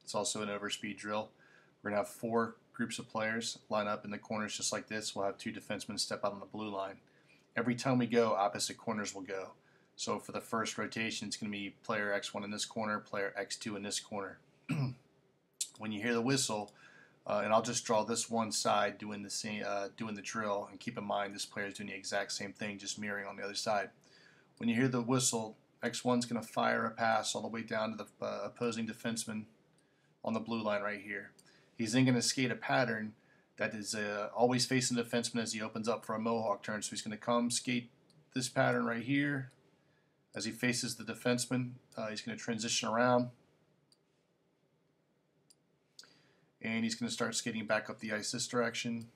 It's also an overspeed drill. We're going to have 4 groups of players line up in the corners just like this. We'll have 2 defensemen step out on the blue line. Every time we go, opposite corners will go. So for the first rotation, it's going to be player X1 in this corner, player X2 in this corner. When you hear the whistle, and I'll just draw this one side doing the same, doing the drill, and keep in mind this player is doing the exact same thing, just mirroring on the other side. When you hear the whistle, X1 is going to fire a pass all the way down to the opposing defenseman on the blue line right here. He's then going to skate a pattern that is always facing the defenseman as he opens up for a mohawk turn. So he's going to come skate this pattern right here. As he faces the defenseman, he's going to transition around. And he's going to start skating back up the ice this direction.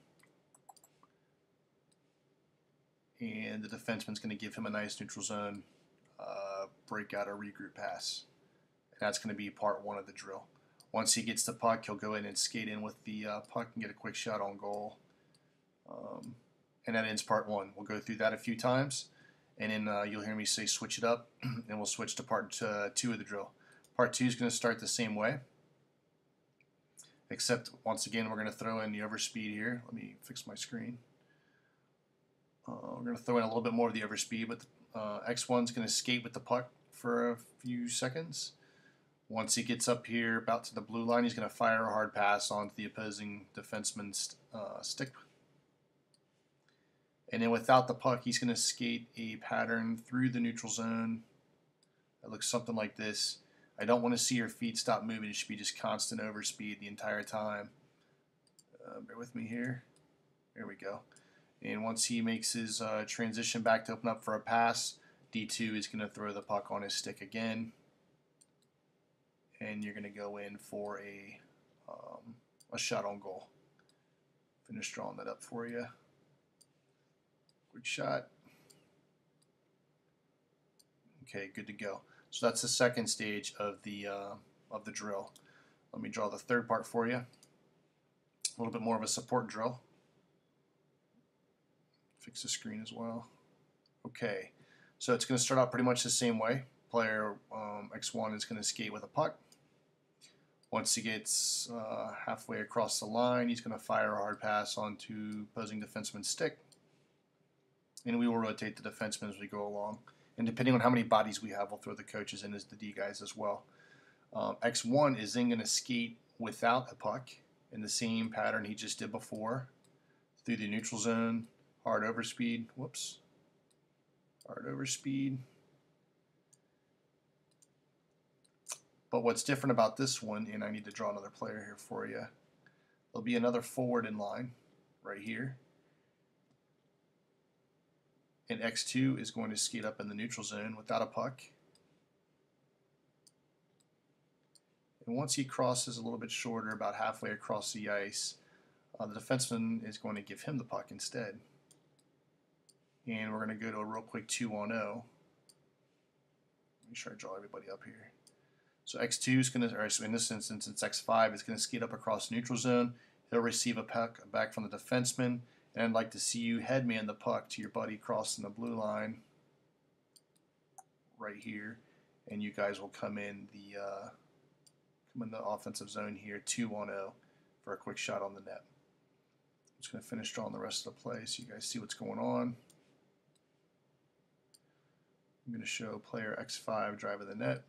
And the defenseman's going to give him a nice neutral zone breakout or regroup pass. And that's going to be part 1 of the drill. Once he gets the puck, he'll go in and skate in with the puck and get a quick shot on goal. And that ends part 1. We'll go through that a few times, and then you'll hear me say switch it up, and we'll switch to part 2 of the drill. Part 2 is going to start the same way, except once again we're going to throw in the overspeed here. Let me fix my screen. We're going to throw in a little bit more of the overspeed, but X1 is going to skate with the puck for a few seconds. Once he gets up here about to the blue line, he's going to fire a hard pass onto the opposing defenseman's stick. And then without the puck, he's going to skate a pattern through the neutral zone that looks something like this. I don't want to see your feet stop moving. It should be just constant overspeed the entire time. Bear with me here. There we go. And once he makes his transition back to open up for a pass, D2 is going to throw the puck on his stick again. And you're going to go in for a shot on goal. Finish drawing that up for you. Quick shot. Okay, good to go. So that's the second stage of the drill. Let me draw the third part for you. A little bit more of a support drill. Fix the screen as well. Okay, so it's going to start out pretty much the same way. Player X1 is going to skate with a puck. Once he gets halfway across the line, he's going to fire a hard pass onto opposing defenseman's stick. And we will rotate the defenseman as we go along. And depending on how many bodies we have, we'll throw the coaches in as the D guys as well. X1 is then going to skate without a puck in the same pattern he just did before. Through the neutral zone, hard overspeed. Whoops. Hard overspeed. But what's different about this one, and I need to draw another player here for you, there'll be another forward in line right here. And X2 is going to skate up in the neutral zone without a puck. And once he crosses a little bit shorter, about halfway across the ice, the defenseman is going to give him the puck instead. And we're going to go to a real quick 2-on-0. Make sure I draw everybody up here. So X2 is going to, or so in this instance, it's X5 is going to skate up across the neutral zone. He'll receive a puck back from the defenseman. And I'd like to see you headman the puck to your buddy crossing the blue line right here, and you guys will come in the offensive zone here, 2-on-0 for a quick shot on the net. I'm just going to finish drawing the rest of the play so you guys see what's going on. I'm going to show player X5 driving the net.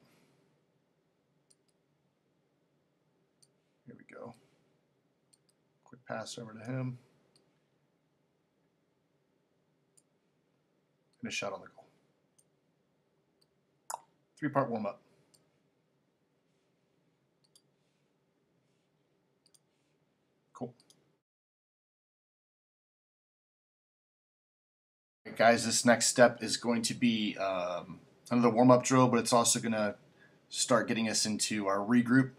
Here we go. Quick pass over to him. And a shot on the goal. 3-part warm-up. Cool. Right, guys, this next step is going to be another warm-up drill, but it's also going to start getting us into our regroup.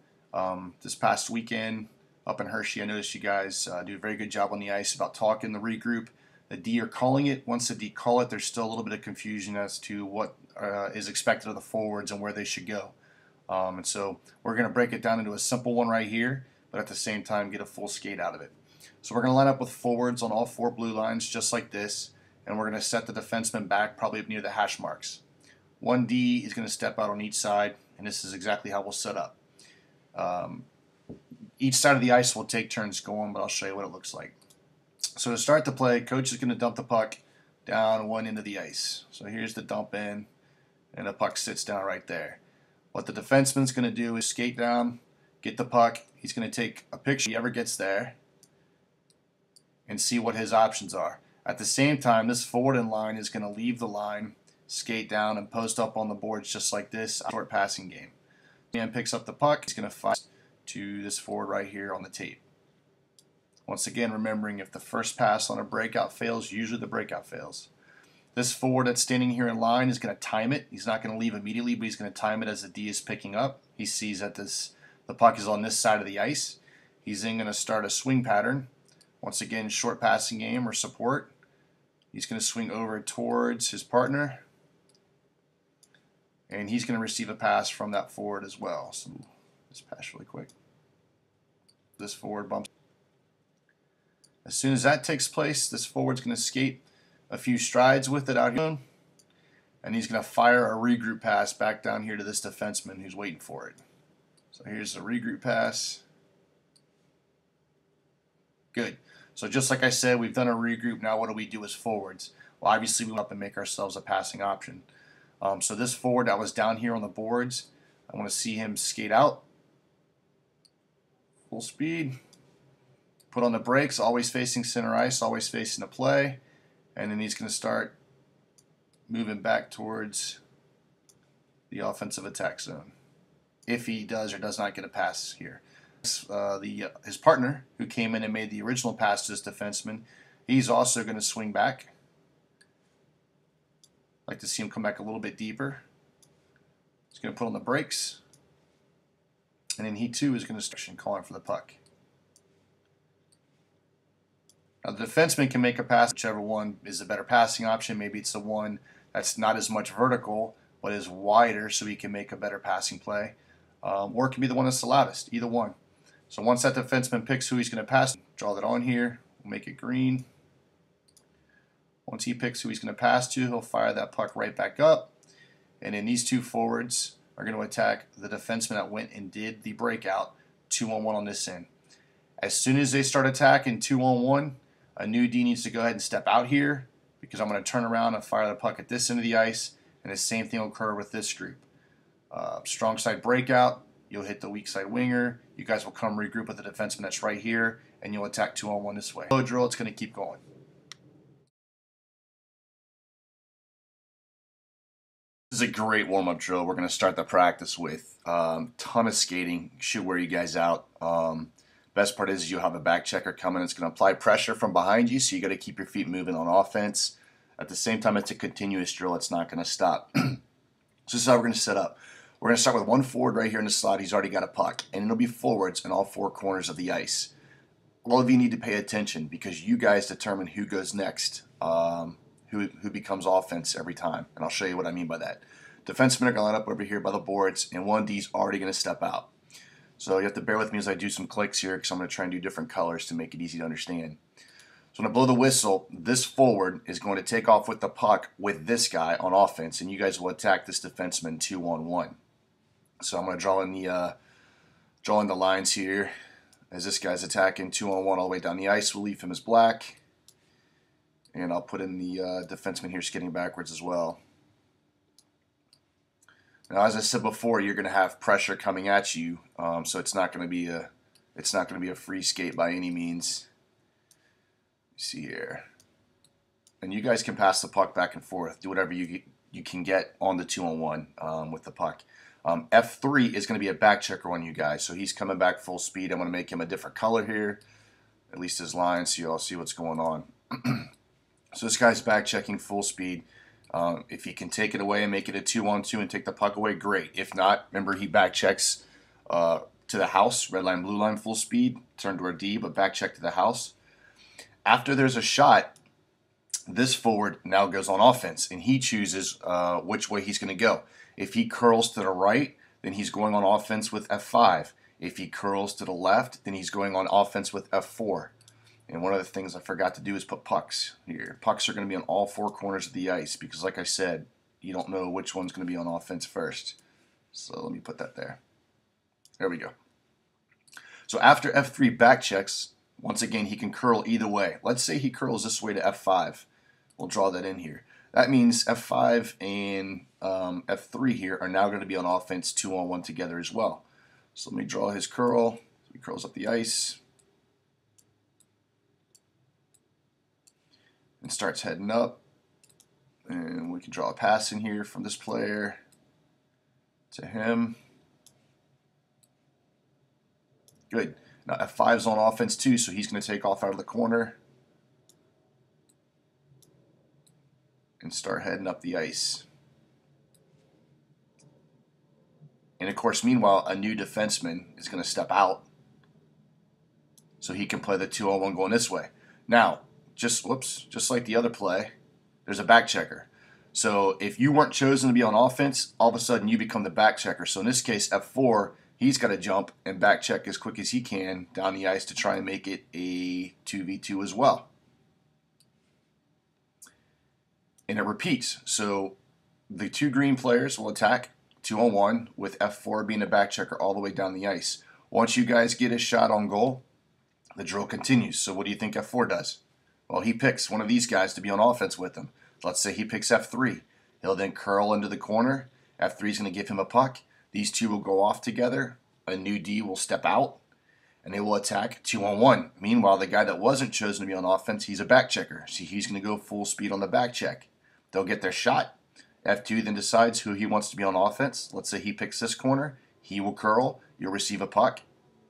This past weekend up in Hershey, I noticed you guys do a very good job on the ice about talking the regroup. The D are calling it. Once the D call it, there's still a little bit of confusion as to what is expected of the forwards and where they should go. And so we're going to break it down into a simple one right here, but at the same time get a full skate out of it. So we're going to line up with forwards on all 4 blue lines just like this, and we're going to set the defenseman back probably up near the hash marks. One D is going to step out on each side, and this is exactly how we'll set up. each side of the ice will take turns going, but I'll show you what it looks like. So to start the play, coach is going to dump the puck down one end of the ice. So here's the dump in, and the puck sits down right there. What the defenseman's going to do is skate down, get the puck. He's going to take a picture if he ever gets there and see what his options are. At the same time, this forward in line is going to leave the line, skate down, and post up on the boards just like this. Short passing game. Man picks up the puck. He's going to fire to this forward right here on the tape. Once again, remembering if the first pass on a breakout fails, usually the breakout fails. This forward that's standing here in line is going to time it. He's not going to leave immediately, but he's going to time it as the D is picking up. He sees that the puck is on this side of the ice. He's then going to start a swing pattern. Once again, short passing game or support. He's going to swing over towards his partner, and he's going to receive a pass from that forward as well. So let's pass really quick. This forward bumps. As soon as that takes place, this forward's going to skate a few strides with it out here, and he's going to fire a regroup pass back down here to this defenseman who's waiting for it. So here's the regroup pass. Good. So just like I said, we've done a regroup. Now what do we do as forwards? Well, obviously we want to make ourselves a passing option. So this forward that was down here on the boards, I want to see him skate out. Full speed. Put on the brakes, always facing center ice, always facing the play. And then he's going to start moving back towards the offensive attack zone. If he does or does not get a pass here. His partner, who came in and made the original pass to this defenseman, he's also going to swing back. Like to see him come back a little bit deeper. He's going to put on the brakes. And then he too is going to start calling for the puck. Now the defenseman can make a pass, whichever one is the better passing option. Maybe it's the one that's not as much vertical, but is wider, so he can make a better passing play. Or it can be the one that's the loudest, either one. So once that defenseman picks who he's going to pass, draw that on here, we'll make it green. Once he picks who he's going to pass to, he'll fire that puck right back up. And then these two forwards are going to attack the defenseman that went and did the breakout 2-on-1 on this end. As soon as they start attacking 2-on-1, a new D needs to go ahead and step out here, because I'm going to turn around and fire the puck at this end of the ice, and the same thing will occur with this group. Strong side breakout, you'll hit the weak side winger, you guys will come regroup with the defenseman that's right here, and you'll attack 2-on-1 this way. Drill, it's going to keep going. This is a great warm-up drill we're going to start the practice with. Ton of skating, should wear you guys out. Best part is you'll have a back checker coming. It's going to apply pressure from behind you, so you got to keep your feet moving on offense. At the same time, it's a continuous drill. It's not going to stop. So this is how we're going to set up. We're going to start with one forward right here in the slot. He's already got a puck, and it'll be forwards in all four corners of the ice. All of you need to pay attention, because you guys determine who goes next, who becomes offense every time, and I'll show you what I mean by that. Defensemen are going to line up over here by the boards, and one D's already going to step out. So you have to bear with me as I do some clicks here, because I'm going to try and do different colors to make it easy to understand. So when I blow the whistle, this forward is going to take off with the puck with this guy on offense, and you guys will attack this defenseman 2-on-1. So I'm going to draw in the lines here as this guy's attacking 2-on-1 all the way down the ice. We'll leave him as black, and I'll put in the defenseman here skating backwards as well. Now, as I said before, you're going to have pressure coming at you, so it's not going to be a free skate by any means. See here, and you guys can pass the puck back and forth. Do whatever you can get on the 2-on-1 with the puck. F3 is going to be a back checker on you guys, so he's coming back full speed. I'm going to make him a different color here, at least his line, so you all see what's going on. So this guy's back checking full speed. If he can take it away and make it a 2-on-2 and take the puck away, great. If not, remember he back checks to the house, red line, blue line, full speed, turn to a D, but back check to the house. After there's a shot, this forward now goes on offense, and he chooses which way he's going to go. If he curls to the right, then he's going on offense with F5. If he curls to the left, then he's going on offense with F4. And one of the things I forgot to do is put pucks here. Pucks are going to be on all four corners of the ice, because like I said, you don't know which one's going to be on offense first. So let me put that there. There we go. So after F3 back checks, once again, he can curl either way. Let's say he curls this way to F5. We'll draw that in here. That means F5 and F3 here are now going to be on offense 2-on-1 together as well. So let me draw his curl. He curls up the ice and starts heading up. And we can draw a pass in here from this player to him. Good. Now F5's on offense too, so he's going to take off out of the corner and start heading up the ice. And of course, meanwhile, a new defenseman is going to step out so he can play the 2-on-1 going this way. Now, just like the other play, there's a back checker. So if you weren't chosen to be on offense, all of a sudden you become the back checker. So in this case, F4, he's got to jump and back check as quick as he can down the ice to try and make it a 2v2 as well. And it repeats. So the two green players will attack 2-on-1 with F4 being a back checker all the way down the ice. Once you guys get a shot on goal, the drill continues. So what do you think F4 does? Well, he picks one of these guys to be on offense with him. Let's say he picks F3. He'll then curl into the corner. F3 is going to give him a puck. These two will go off together. A new D will step out, and they will attack 2-on-1. Meanwhile, the guy that wasn't chosen to be on offense, he's a back checker. So he's going to go full speed on the back check. They'll get their shot. F2 then decides who he wants to be on offense. Let's say he picks this corner. He will curl. You'll receive a puck.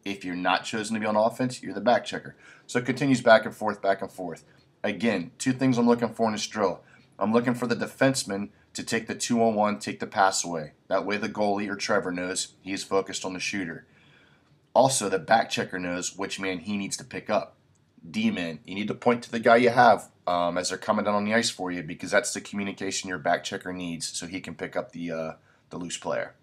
If you're not chosen to be on offense, you're the back checker. So it continues back and forth, back and forth. Again, two things I'm looking for in this drill. I'm looking for the defenseman to take the 2-on-1, take the pass away. That way the goalie or Trevor knows he's focused on the shooter. Also, the back checker knows which man he needs to pick up. D-man, you need to point to the guy you have as they're coming down on the ice for you, because that's the communication your back checker needs so he can pick up the loose player.